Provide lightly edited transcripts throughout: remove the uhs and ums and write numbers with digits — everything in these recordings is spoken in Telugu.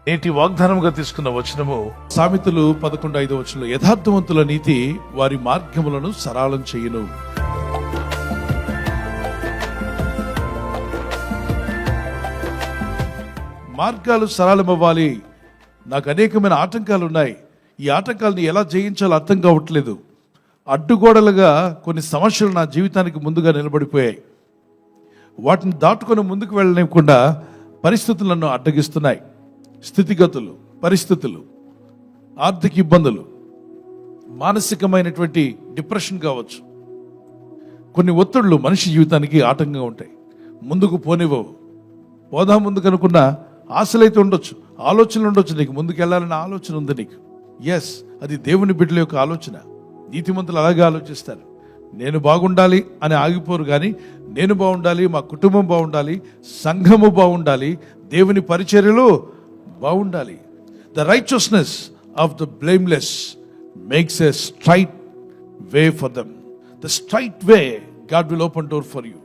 నేటి వాగ్దానముగా తీసుకున్న వచనము సామెతలు 11:5 యథార్థవంతుల నీతి వారి మార్గములను సరళం చేయును. మార్గాలు సరళమవ్వాలి. నాకు అనేకమైన ఆటంకాలు ఉన్నాయి. ఈ ఆటంకాలను ఎలా జయించాలో అర్థం కావట్లేదు. అడ్డుగోడలుగా కొన్ని సమస్యలు నా జీవితానికి ముందుగా నిలబడిపోయాయి. వాటిని దాటుకొని ముందుకు వెళ్ళనివ్వకుండా పరిస్థితులు నన్ను అడ్డగిస్తున్నాయి. స్థితిగతులు, పరిస్థితులు, ఆర్థిక ఇబ్బందులు, మానసికమైనటువంటి డిప్రెషన్ కావచ్చు. కొన్ని ఒత్తిళ్లు మనిషి జీవితానికి ఆటంకంగా ఉంటాయి. ముందుకు పోనివ్వవు. పోదాం ముందుకు అనుకున్న ఆశలైతే ఉండొచ్చు, ఆలోచనలు ఉండొచ్చు. నీకు ముందుకు వెళ్ళాలన్న ఆలోచన ఉంది నీకు. ఎస్, అది దేవుని బిడ్డల యొక్క ఆలోచన. నీతిమంతులు అలాగే ఆలోచిస్తారు. నేను బాగుండాలి అని ఆగిపోరు, కానీ నేను బాగుండాలి, మా కుటుంబం బాగుండాలి, సంఘము బాగుండాలి, దేవుని పరిచర్యలు బాగుండాలి. The righteousness of the blameless makes a straight way for them. The straight way God will open door for you.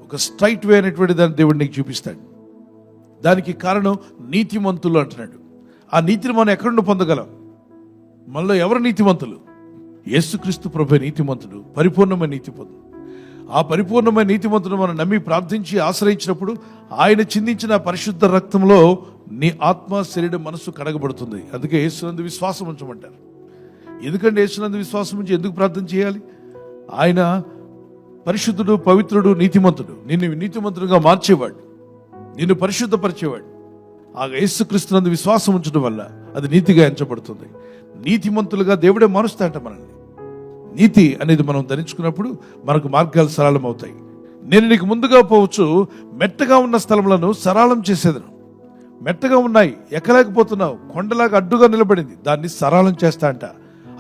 ఒక స్ట్రైట్ వే అనేటువంటి దాన్ని దేవుడు నీకు చూపిస్తాడు. దానికి కారణం నీతిమంతులు అంటున్నాడు. ఆ నీతిని మనం ఎక్కడ నుండి పొందగలం? మనలో ఎవరు నీతిమంతులు? యేసుక్రీస్తు ప్రభు నీతిమంతుడు, పరిపూర్ణమైన నీతిమంతుడు. ఆ పరిపూర్ణమైన నీతిమంతుడు మనం నమ్మి ప్రార్థించి ఆశ్రయించినప్పుడు ఆయన చిందించిన పరిశుద్ధ రక్తంలో నీ ఆత్మ, శరీరం, మనస్సు కడగబడుతుంది. అందుకే యేసునందు విశ్వాసం ఉంచమంటారు. ఎందుకంటే యేసునందు విశ్వాసం ఉంచి ఎందుకు ప్రార్థన చేయాలి? ఆయన పరిశుద్ధుడు, పవిత్రుడు, నీతిమంతుడు. నిన్ను నీతిమంతుడుగా మార్చేవాడు, నిన్ను పరిశుద్ధపరిచేవాడు. ఆ యేసుక్రీస్తునందు విశ్వాసం ఉంచడం వల్ల అది నీతిగా ఎంచబడుతుంది. నీతిమంతులుగా దేవుడే మారుస్తాడట మనల్ని. నీతి అనేది మనం ధరించుకున్నప్పుడు మనకు మార్గాలు సరళం అవుతాయి. నేను నీకు ముందుగా పోవచ్చు, మెట్టగా ఉన్న స్థలములను సరళం చేసేదను. మెట్టగా ఉన్నాయి, ఎక్కలేకపోతున్నావు, కొండలాగా అడ్డుగా నిలబడింది, దాన్ని సరళం చేస్తా అంట.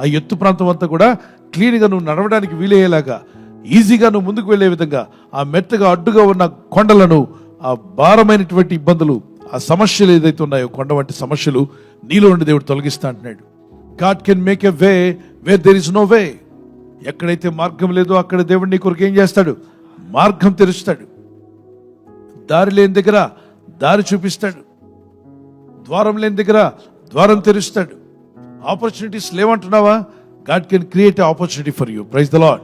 ఆ ఎత్తు ప్రాంతం అంతా కూడా క్లీన్గా నువ్వు నడవడానికి వీలయ్యేలాగా, ఈజీగా నువ్వు ముందుకు వెళ్ళే విధంగా ఆ మెత్తగా అడ్డుగా ఉన్న కొండలను, ఆ భారమైనటువంటి ఇబ్బందులు, ఆ సమస్యలు ఏదైతే ఉన్నాయో, కొండ వంటి సమస్యలు నీలో నుండి దేవుడు తొలగిస్తా అంటున్నాడు. God can make a way where there is no way. ఎక్కడైతే మార్గం లేదో అక్కడ దేవుడు నీ కొరకు ఏం చేస్తాడు? మార్గం తెరుస్తాడు. దారి లేని దగ్గర దారి చూపిస్తాడు. ద్వారం లేని దగ్గర ద్వారం తెరుస్తాడు. Opportunities లేవంటున్నావా? God can create an opportunity for you. Praise the Lord.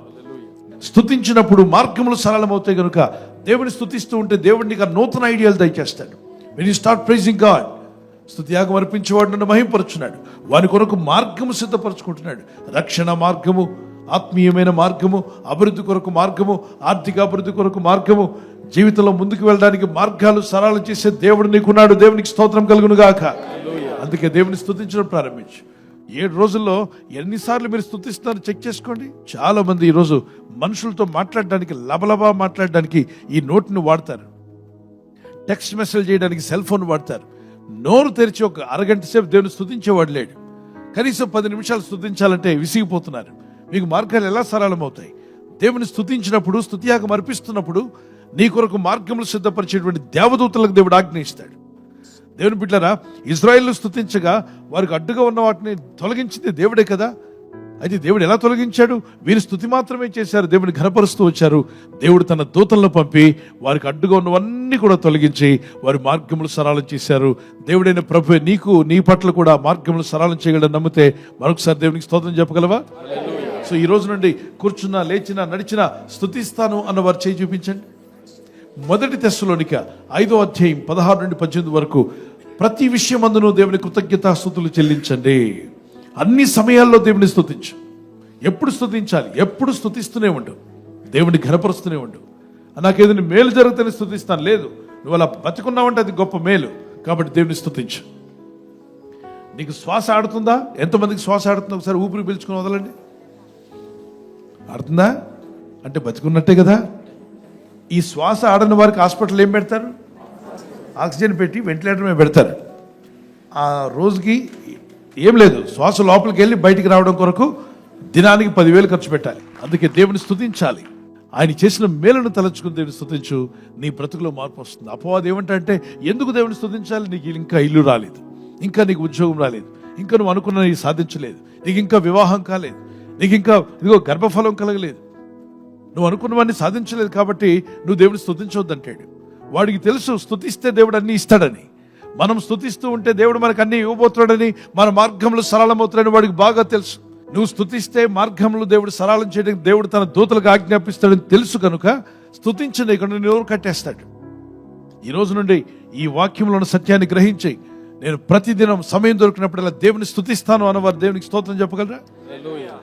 స్తుతించినప్పుడు మార్గములు సరళమవుతాయి కనుక దేవుని స్తుతిస్తూ ఉంటే దేవుడు నీకు నూతన ఐడియాలు దయచేస్తాడు. When you start praising God, స్తుతియాగం అర్పించేవాడు నన్ను మహింపరుచున్నాడు. వాని కొరకు మార్గము సిద్ధపరచుకుంటున్నాడు. రక్షణ మార్గము, ఆత్మీయమైన మార్గము, అభివృద్ధి కొరకు మార్గము, ఆర్థిక అభివృద్ధి కొరకు మార్గము, జీవితంలో ముందుకు వెళ్ళడానికి మార్గాలు సరళం చేసే దేవుడు నీకున్నాడు. దేవునికి స్తోత్రం కలుగును గాక. అందుకే దేవుని స్తుతించడం ప్రారంభించు. 7 రోజుల్లో ఎన్నిసార్లు మీరు స్తుతిస్తున్నారో చెక్ చేసుకోండి. చాలా మంది ఈరోజు మనుషులతో మాట్లాడడానికి, లబలబా మాట్లాడడానికి ఈ నోటిని వాడతారు. టెక్స్ట్ మెసేజ్ చేయడానికి సెల్ ఫోన్ వాడతారు. నోరు తెరిచి ఒక అరగంట సేపు దేవుని స్తుతించేవాడు లేడు. కనీసం 10 నిమిషాలు స్తుతించాలంటే విసిగిపోతున్నారు. మీకు మార్గాలు ఎలా సరళం అవుతాయి? దేవుని స్తుతించినప్పుడు, స్తుతియాగం అర్పిస్తున్నప్పుడు నీ కొరకు మార్గములు సిద్ధపరిచేటువంటి దేవదూతలకు దేవుడు ఆజ్ఞయిస్తాడు. దేవుని బిడ్డలారా, ఇజ్రాయేలు స్తుతించగా వారికి అడ్డుగా ఉన్న వాటిని తొలగించింది దేవుడే కదా. అయితే దేవుడు ఎలా తొలగించాడు? వీరు స్తుతి మాత్రమే చేశారు, దేవుని ఘనపరుస్తూ వచ్చారు. దేవుడు తన దూతలను పంపి వారికి అడ్డుగా ఉన్నవన్నీ కూడా తొలగించి వారి మార్గములు సరళం చేశారు. దేవుడైన ప్రభువే నీకు, నీ పట్ల కూడా మార్గములు సరళం చేయగలని నమ్మితే మరొకసారి దేవునికి స్తోత్రం చెప్పగలవా? సో ఈ రోజు నుండి కూర్చున్నా, లేచినా, నడిచినా స్తుతిస్తాను అన్న వారు చేయి చూపించండి. 1 తెస్సలోనిక 5వ అధ్యాయం 16 నుండి 18 వరకు, ప్రతి విషయమందును దేవుని కృతజ్ఞతాస్తుతులు చెల్లించండి. అన్ని సమయాల్లో దేవుని స్తుతించు. ఎప్పుడు స్తుతించాలి? ఎప్పుడు స్తుతిస్తూనే ఉండు, దేవుని ఘనపరుస్తూనే ఉండు. నాకేదైనా మేలు జరుగుతుందని స్తుతిస్తాను లేదు, నువ్వు అలా బతుకున్నావంటే అది గొప్ప మేలు. కాబట్టి దేవుని స్తుతించు. నీకు శ్వాస ఆడుతుందా? ఎంతమందికి శ్వాస ఆడుతుందా? ఒకసారి ఊపిరి పీల్చుకుని వదలండి. ఆడుతుందా అంటే బతుకున్నట్టే కదా. ఈ శ్వాస ఆడని వారికి హాస్పిటల్ ఏం పెడతారు? ఆక్సిజన్ పెట్టి వెంటిలేటర్ మీద పెడతారు. ఆ రోజుకి ఏం లేదు, శ్వాస లోపలికి వెళ్ళి బయటికి రావడం కొరకు దినానికి 10,000 ఖర్చు పెట్టాలి. అందుకే దేవుని స్తుతించాలి. ఆయన చేసిన మేలను తలంచుకుని దేవుని స్తుతించు. నీ బ్రతుకులో మార్పు వస్తుంది. అపవాది ఏమంటే, ఎందుకు దేవుని స్తుతించాలి? నీకు ఇంకా ఇల్లు రాలేదు, ఇంకా నీకు ఉద్యోగం రాలేదు, ఇంకా నువ్వు అనుకున్నది సాధించలేదు, నీకు ఇంకా వివాహం కాలేదు, నీకు ఇంకా ఇదిగో గర్భఫలం కలగలేదు, నువ్వు అనుకున్నవన్నీ సాధించలేదు, కాబట్టి నువ్వు దేవుని స్తుతించవద్దు అంటాడు. వాడికి తెలుసు స్తుతిస్తే దేవుడు అన్నీ ఇస్తాడని. మనం స్తుతిస్తూ ఉంటే దేవుడు మనకు అన్ని ఇవ్వబోతున్నాడని, మన మార్గంలో సరళమవుతాడని వాడికి బాగా తెలుసు. నువ్వు స్తుతిస్తే మార్గంలో దేవుడు సరళం చేయడానికి దేవుడు తన దూతలకు ఆజ్ఞాపిస్తాడని తెలుసు కనుక స్తుతించలేకుండా నోరు కట్టేస్తాడు. ఈ రోజు నుండి ఈ వాక్యంలో ఉన్న సత్యాన్ని గ్రహించి, నేను ప్రతిదినం సమయం దొరికినప్పుడల్లా దేవుని స్తుతిస్తాను అన్నవారు దేవునికి స్తోత్రం చెప్పగలరా?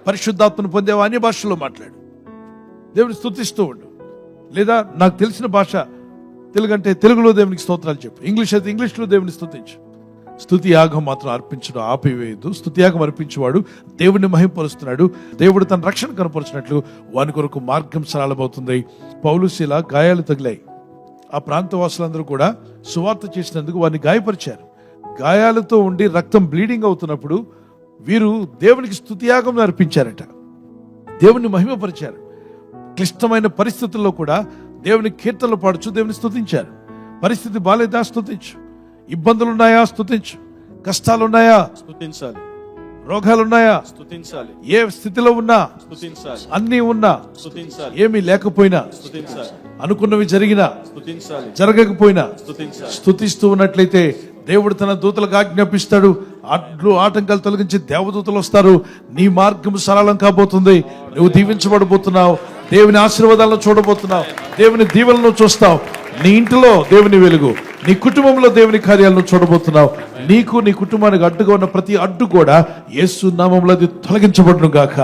పరిశుద్ధాత్మను పొందేవా అన్ని భాషల్లో మాట్లాడు, దేవుని స్తుతిస్తూ ఉండు. లేదా నాకు తెలిసిన భాష తెలుగు అంటే తెలుగులో దేవునికి స్తోత్రాలు చెప్పు, ఇంగ్లీష్ అయితే ఇంగ్లీష్లో దేవుని స్తుతించు. స్తుతి యాగం మాత్రం అర్పించడం ఆపివేయదు. స్తుతి యాగం అర్పించేవాడు దేవుడిని మహింపరుస్తున్నాడు. దేవుడు తన రక్షణ కనపరిచినట్లు వాని కొరకు మార్గం సరళమవుతుంది. పౌలు శీల గాయాలు తగిలాయి. ఆ ప్రాంతవాసులందరూ కూడా సువార్త చేసినందుకు వారిని గాయపరిచారు. గాయాలతో ఉండి రక్తం బ్లీడింగ్ అవుతున్నప్పుడు వీరు దేవునికి స్తుతియాగం అర్పించారట, దేవుని మహిమపరిచారు. క్లిష్టమైన పరిస్థితుల్లో కూడా దేవుని కీర్తనలు పాడుచు దేవుని స్తుతించారు. పరిస్థితి బాలేదా? స్తుతించు. ఇబ్బందులున్నాయా? స్తుతించు. కష్టాలున్నాయా? స్తుతించాలి. రోగాలున్నాయా? స్తుతించాలి. ఏ స్థితిలో ఉన్నా స్తుతించాలి. అన్నీ ఉన్నా స్తుతించాలి. ఏమీ లేకపోయినా, స్తుతించాలి. అనుకున్నవి జరిగినా, స్తుతించాలి. జరగకపోయినా స్తుతించాలి. స్తుతిస్తూ ఉన్నట్లయితే దేవుడు తన దూతలకు ఆజ్ఞాపిస్తాడు. అడ్లు ఆటంకాలు తొలగించి దేవదూతలు వస్తారు. నీ మార్గం సరళం కాబోతుంది. నువ్వు దీవించబడబోతున్నావు. దేవుని ఆశీర్వాదాలను చూడబోతున్నావు. దేవుని దీవెనలను చూస్తావు. నీ ఇంటిలో దేవుని వెలుగు, నీ కుటుంబంలో దేవుని కార్యాలను చూడబోతున్నావు. నీకు నీ కుటుంబానికి అడ్డుగా ఉన్న ప్రతి అడ్డు కూడా యేసు నామములో అది తొలగించబడును గాక.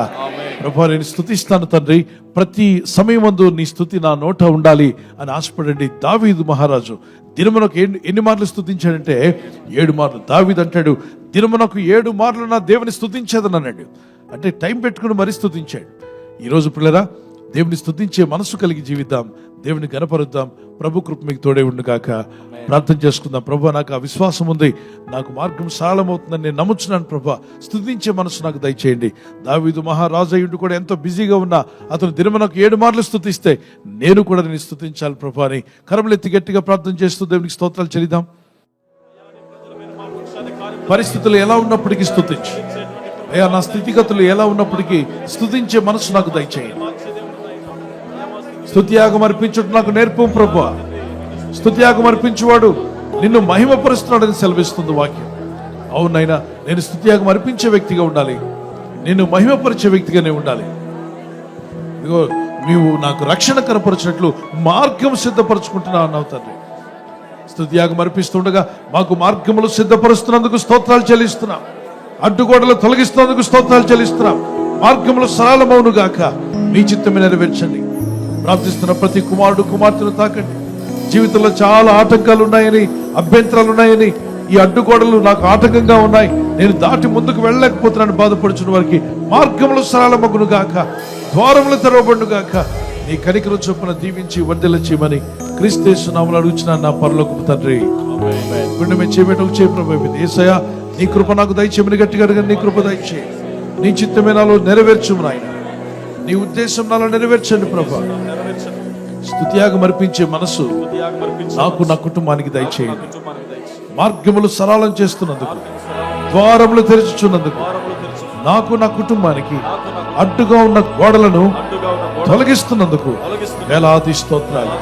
ప్రభువా, నేను స్తుతిస్తాను తండ్రి, ప్రతి సమయమందు నీ స్తుతి నా నోట ఉండాలి అని ఆశపడండి. దావీదు మహారాజు దినమునకు ఎన్ని మార్లు స్తుతించాడంటే 7 మార్లు. దావీదు అంటాడు, దినమునకు 7 మార్లు నా దేవుని స్తుతించేదని అన్నాడు. అంటే టైం పెట్టుకుని మరీ స్తుతించాడు. ఈరోజు పిల్లరా, దేవుని స్తుతించే మనసు కలిగి జీవిద్దాం, దేవుని గణపరుద్దాం. ప్రభు కృప మీకు తోడే ఉండు గాక. ప్రార్థన చేసుకుందాం. ప్రభు, నాకు ఆ విశ్వాసం ఉంది, నాకు మార్గం సరళమవుతుందని నేను నమ్ముచున్నాను. ప్రభు, స్తుతించే మనసు నాకు దయచేయండి. దావీదు మహారాజయ్యుడు కూడా ఎంతో బిజీగా ఉన్నా అతను దినమునకు 7 మార్లు స్తుతిస్తే నేను కూడా నేను స్తుతించాలి ప్రభు అని కరములెత్తి గట్టిగా ప్రార్థన చేస్తూ దేవునికి స్తోత్రాలు చెల్లిద్దాం. పరిస్థితులు ఎలా ఉన్నప్పటికీ స్తుతించు అయ్యా. నా స్థితిగతులు ఎలా ఉన్నప్పటికీ స్తుతించే మనసు నాకు దయచేయండి. స్తుతియాగం అర్పించుట నాకు నేర్పు ప్రభువా. స్తుతియాగం అర్పించువాడు నిన్ను మహిమపరుస్తున్నాడని సెలవిస్తుంది వాక్యం. అవునైనా నేను స్తుతియాగం అర్పించే వ్యక్తిగా ఉండాలి, నిన్ను మహిమపరిచే వ్యక్తిగానే ఉండాలి. ఇదిగో నీవు నాకు రక్షణ కనపరిచినట్లు మార్గం సిద్ధపరచుకుంటున్నా అన్నావు తండ్రి. స్తుతియాగం అర్పిస్తుండగా మాకు మార్గములు సిద్ధపరుస్తున్నందుకు స్తోత్రాలు చెల్లిస్తున్నాం. అడ్డుగోడలు తొలగిస్తున్నందుకు స్తోత్రాలు చెల్లిస్తున్నాం. మార్గములు సరళమవును గాక. మీ చిత్తమే నెరవేర్చండి. ప్రార్థిస్తున్న ప్రతి కుమారుడు కుమార్తెను తాకండి. జీవితంలో చాలా ఆటంకాలు ఉన్నాయని, అభ్యంతరాలు ఉన్నాయని, ఈ అడ్డుగోడలు నాకు ఆటంకంగా ఉన్నాయి, నేను దాటి ముందుకు వెళ్ళలేకపోతున్నాను బాధపడుచున్న వారికి మార్గములు సరళమగును గాక, ద్వారములు తెరవబడును గాక. నీ కనికరం చొప్పున దీవించి వర్ధిల్ల చేయమని క్రీస్తు యేసు నామములో అడుగుచున్నాను నా పరలోకపు తండ్రి. గుండె చేయబెట్టకు చేయ ప్రభు. యేసయ్యా, నీ కృప నాకు దయచేయమని గట్టిగా అడగండి. నీ కృప దయచేయి. నీ చిత్తమే నాలో నెరవేర్చుము నాయన. నీ ఉద్దేశం నాలో నెరవేర్చండి ప్రభా. స్తుతియాగం అర్పించే మనసు నాకు నా కుటుంబానికి దయచేయండి. మార్గములు సరళం చేస్తున్నందుకు, ద్వారములు తెరుచుచున్నందుకు, నాకు నా కుటుంబానికి అడ్డుగా ఉన్న గోడలను తొలగిస్తున్నందుకు వేలాది స్తోత్రాలు.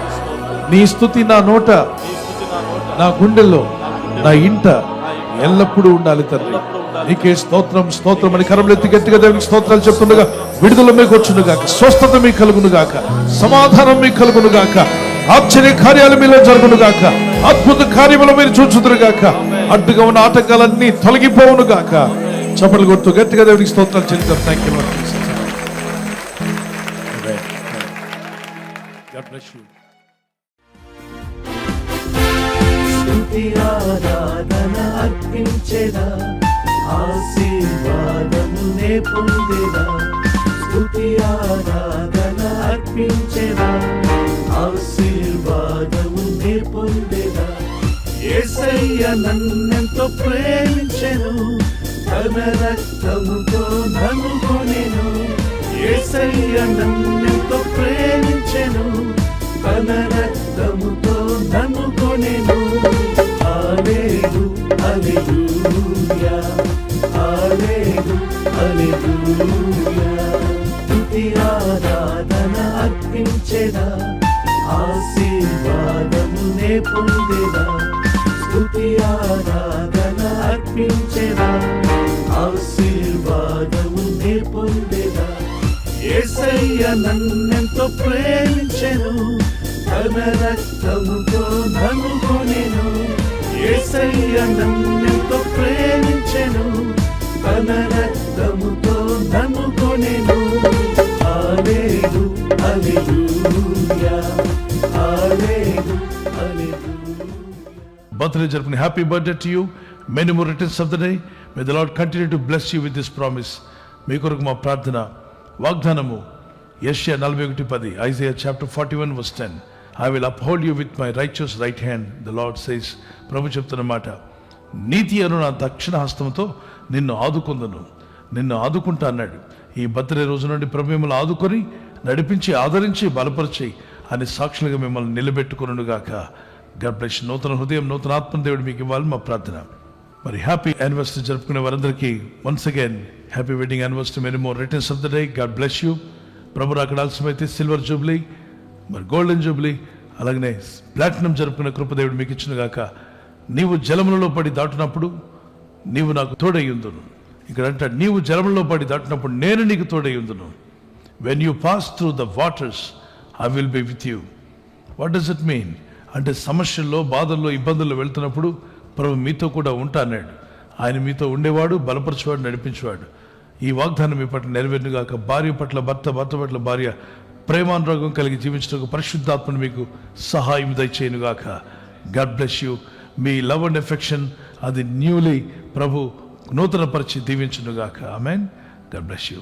నీ స్తుతి నా నోట, నా గుండెల్లో, నా ఇంట ఎల్లప్పుడూ ఉండాలి తండ్రి. నీకే స్తోత్రం స్తోత్రం అని కరములెత్తి గట్టిగా దేవునికి స్తోత్రాలు చెప్తుండగా విడుదల మీకు వచ్చును గాక, స్వస్థత మీకు కలుగును గాక, సమాధానం మీకు కలుగును గాక, ఆశ్చర్య కార్యాలు మీలో జరుగును గాక, అద్భుత కార్యములు మీరు చూచుదురు గాక, అడ్డుగా ఉన్న ఆటంకాలన్నీ తొలగిపోవును గాక. చప్పట్లు కొడుతూ గట్టిగా దేవునికి స్తోత్రాలు చెల్లిద్దాం. Thank you lord Jesus. God bless you. స్తుతి ఆరాధన అర్పించెదా, ఆశీర్వాదమునే పొందెదా. స్తుతి ఆరాధన అర్పించెదా, ఆశీర్వాదమునే పొందెదా. యేసయ్య నన్నెంతో ప్రేమించెను, తన రక్తముతో నన్ను కొనెను. యేసయ్య నన్నెంతో ప్రేమించెను, తన రక్తముతో నన్ను కొనెను. హల్లెలూయా, హల్లెలూయా, హల్లెలూయా, హల్లెలూయా. స్తుతి ఆరాధన అర్పించెదా, ఆశీర్వాదమునే పొందెదా. స్తుతి యేసయ్య నన్నెంతో ప్రేమించెను, తన రక్తముతో నన్ను కొనెను. యేసయ్య నన్నెంతో ప్రేమించెను, తన రక్తముతో నన్ను కొనెను. Hallelujah hallelujah hallelujah hallelujah. Birthday జరుపుకుని happy birthday to you. Many more returns of the day. May the lord continue to bless you with this promise. మీ కొరకు మా ప్రార్థన వాగ్దానము యెషయా 41:10, Isaiah chapter 41 verse 10. I will uphold you with my righteous right hand, the Lord says. ప్రభు చెప్తున్న మాట, నీతి అను నా దక్షిణ హస్తంతో నిన్ను ఆదుకుందును, నిన్ను ఆదుకుంటా అన్నాడు. ఈ బర్త్డే రోజు నుండి ప్రభు మిమ్మల్ని ఆదుకొని నడిపించి ఆదరించి బలపరిచి అని సాక్షులుగా మిమ్మల్ని నిలబెట్టుకును గాక. God bless you. నూతన హృదయం, నూతన ఆత్మ దేవుడు మీకు ఇవ్వాలి మా ప్రార్థన. మరి హ్యాపీ యానివర్సరీ జరుపుకునే వారందరికీ once again happy wedding anniversary. Many more returns of the day. God bless you. ప్రభు అక్కడ ఆలస్యమైతే సిల్వర్ జూబ్లీ, మరి గోల్డెన్ జూబ్లీ, అలాగనే ప్లాటినం జరుపుకునే కృపదేవుడు మీకు ఇచ్చిన గాక. నీవు జలములలో పడి దాటినప్పుడు నీవు నాకు తోడై ఉందును. ఇక్కడ అంటాడు, నీవు జలములలో పడి దాటినప్పుడు నేను నీకు తోడై ఉందును. When you pass through the waters I will be with you. What does it mean అంటే, సమస్యల్లో, బాధల్లో, ఇబ్బందుల్లో వెళ్తున్నప్పుడు ప్రభు మీతో కూడా ఉంటా అన్నాడు. ఆయన మీతో ఉండేవాడు, బలపరచేవాడు, నడిపించేవాడు. ఈ వాగ్దానం మీ పట్ల నెరవేరునుగాక. భార్య పట్ల భర్త, భర్త పట్ల భార్య ప్రేమానురాగం కలిగి జీవించడానికి పరిశుద్ధాత్మను మీకు సహాయం దయచేయునుగాక. God bless you. మీ లవ్ అండ్ ఎఫెక్షన్ అది న్యూలీ ప్రభు నూతన పరిచి దీవించునుగాక. ఆమెన్. God bless you.